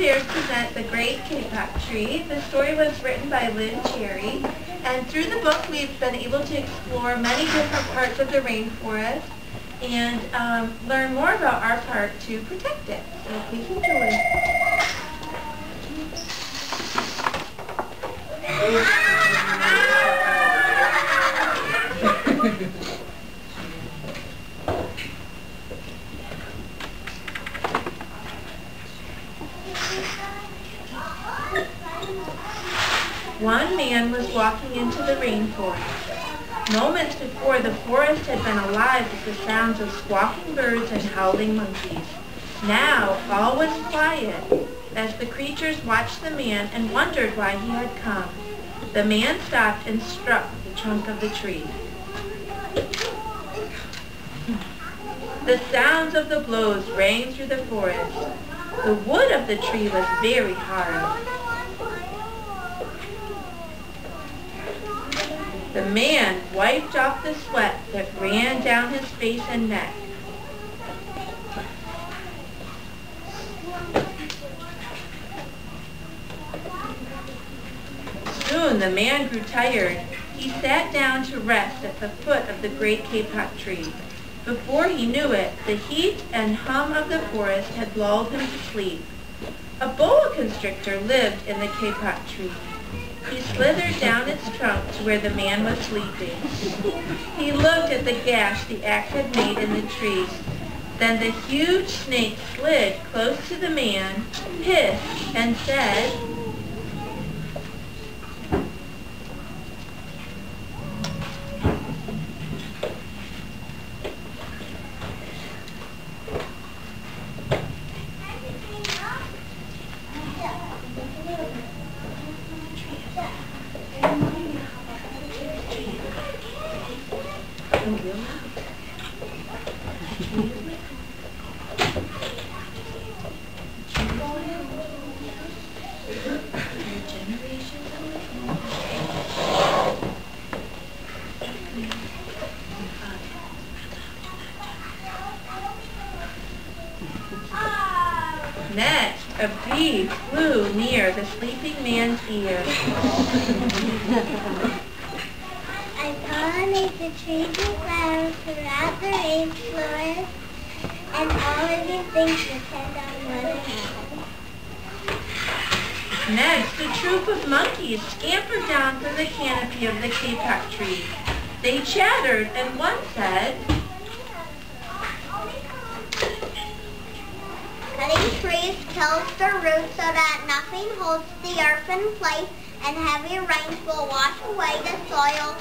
Bears present The Great Kapok Tree. The story was written by Lynn Cherry, and through the book we've been able to explore many different parts of the rainforest and learn more about our part to protect it. So please enjoy. One man was walking into the rainforest. Moments before, the forest had been alive with the sounds of squawking birds and howling monkeys. Now, all was quiet as the creatures watched the man and wondered why he had come. The man stopped and struck the trunk of the tree. The sounds of the blows rang through the forest. The wood of the tree was very hard. The man wiped off the sweat that ran down his face and neck. Soon the man grew tired. He sat down to rest at the foot of the great Kapok tree. Before he knew it, the heat and hum of the forest had lulled him to sleep. A boa constrictor lived in the Kapok tree. He slithered down its trunk to where the man was sleeping. He looked at the gash the axe had made in the tree. Then the huge snake slid close to the man, hissed, and said, Next, a bee flew near the sleeping man's ear. I pollinate the trees and flowers throughout the rainforest, and all living things depend on what I have. Next, a troop of monkeys scampered down from the canopy of the Kapok tree. They chattered, and one said, Cutting trees kills their roots so that nothing holds the earth in place, and heavy rains will wash away the soil,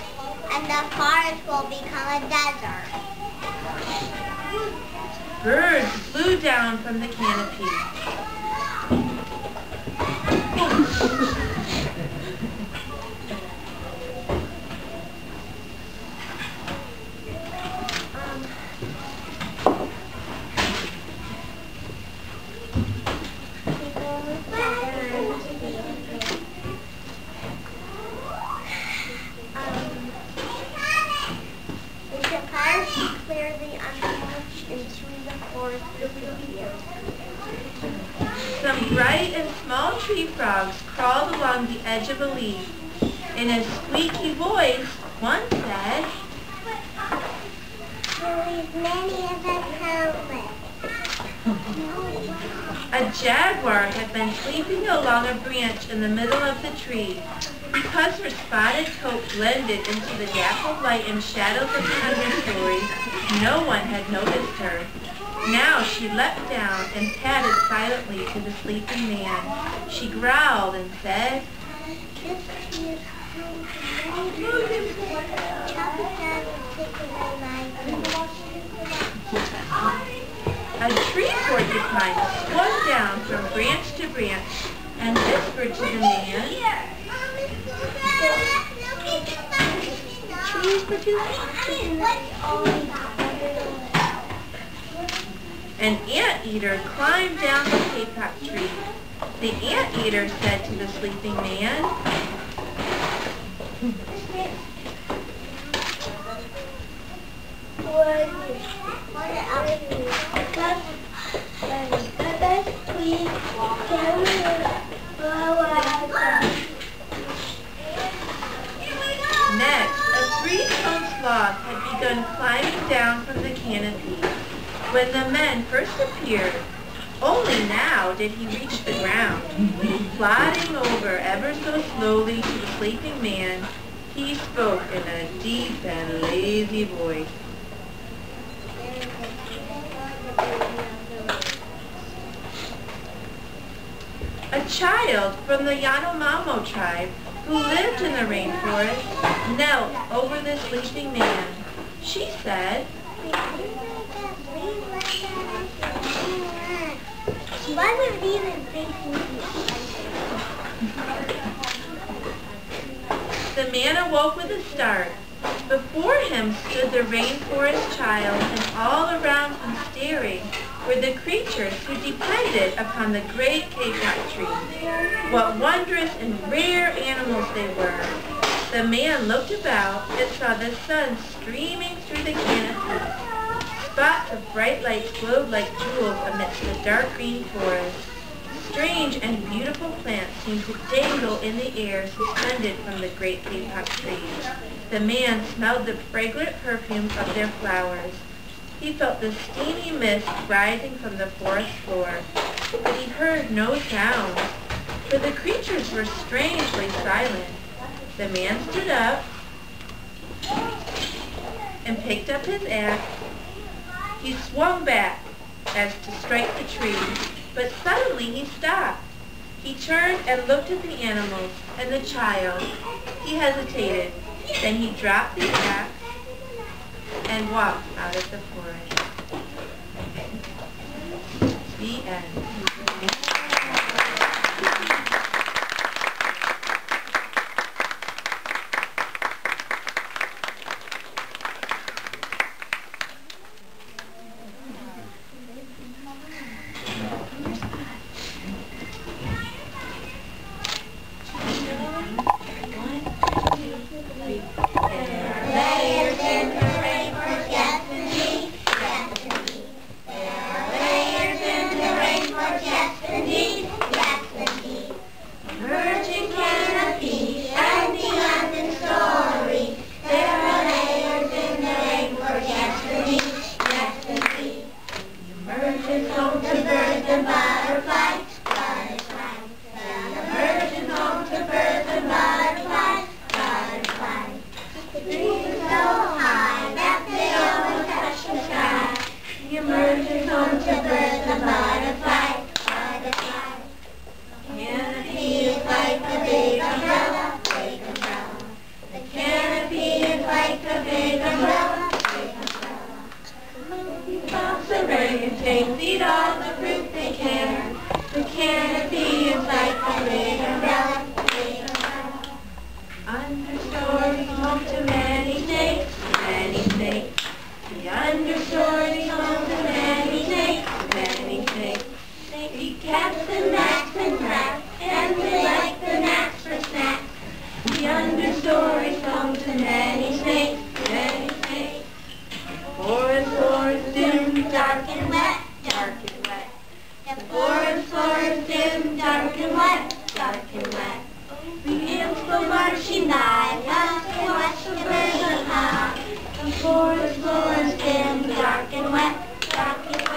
and the forest will become a desert. Birds flew down from the canopy. Clear the underbrush into the forest with the ears. Some bright and small tree frogs crawled along the edge of a leaf. In a squeaky voice, one said, Many of us helpless. A jaguar had been sleeping along a branch in the middle of the tree. Because her spotted coat blended into the dappled light and shadows of the understory, no one had noticed her. Now she leapt down and padded silently to the sleeping man. She growled and said, This tree is home to many people. Chop it down and take away my A tree porcupine swung down from branch to branch and whispered to the man, trees produce oxygen. An anteater climbed down the Kapok tree. The anteater said to the sleeping man, Next, a three-toed sloth had begun climbing down from the canopy. When the men first appeared, only now did he reach the ground. Plodding over ever so slowly to the sleeping man, he spoke in a deep and lazy voice. A child from the Yanomamo tribe who lived in the rainforest knelt over the sleeping man. She said, "Why would he even facing you?" The man awoke with a start. Before him stood the rainforest child, and all around him staring were the creatures who depended upon the great kapok tree. What wondrous and rare animals they were. The man looked about and saw the sun streaming through the canopy. Spots of bright lights glowed like jewels amidst the dark green forest. Strange and beautiful plants seemed to dangle in the air suspended from the great kapok trees. The man smelled the fragrant perfume of their flowers. He felt the steamy mist rising from the forest floor, but he heard no sound, for the creatures were strangely silent. The man stood up and picked up his axe. He swung back as to strike the tree, but suddenly he stopped. He turned and looked at the animals and the child. He hesitated. Then he dropped the axe and walked out of the forest. The end. Eat all the fruit they can. The canopy is like a big umbrella. Understory home to many snakes, many snakes. The understory home to many snakes, many snakes. They eat cats and rats and rats, and they like the gnats for snacks. The understory's home to many snakes, many snakes. Forest floor is dim, dark and wet. Dark and wet. The forest floor is dim, dark and wet, dark and wet. The ants go marching by, up and watch the birds on high. The forest floor is dim, dark and wet, dark and wet.